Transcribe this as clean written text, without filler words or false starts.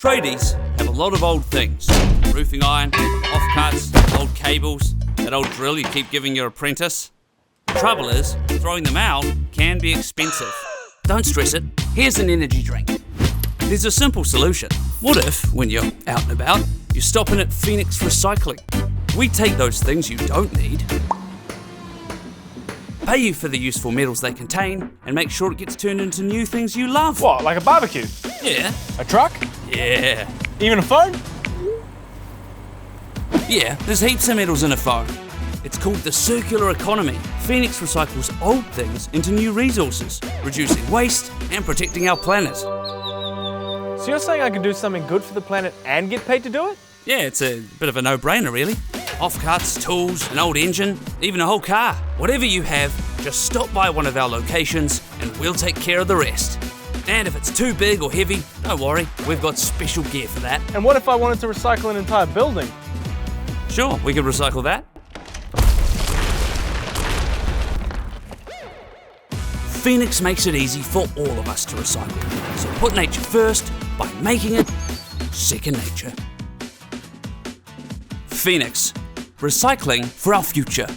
Tradies have a lot of old things. Roofing iron, offcuts, old cables, that old drill you keep giving your apprentice. The trouble is, throwing them out can be expensive. Don't stress it, here's an energy drink. There's a simple solution. What if, when you're out and about, you're stopping at Phoenix Recycling? We take those things you don't need, pay you for the useful metals they contain, and make sure it gets turned into new things you love. What, like a barbecue? Yeah. A truck? Yeah. Even a phone? Yeah, there's heaps of metals in a phone. It's called the circular economy. Phoenix recycles old things into new resources, reducing waste and protecting our planet. So you're saying I can do something good for the planet and get paid to do it? Yeah, it's a bit of a no-brainer, really. Offcuts, tools, an old engine, even a whole car. Whatever you have, just stop by one of our locations and we'll take care of the rest. And if it's too big or heavy, don't worry, we've got special gear for that. And what if I wanted to recycle an entire building? Sure, we could recycle that. Phoenix makes it easy for all of us to recycle. So put nature first by making it second nature. Phoenix, recycling for our future.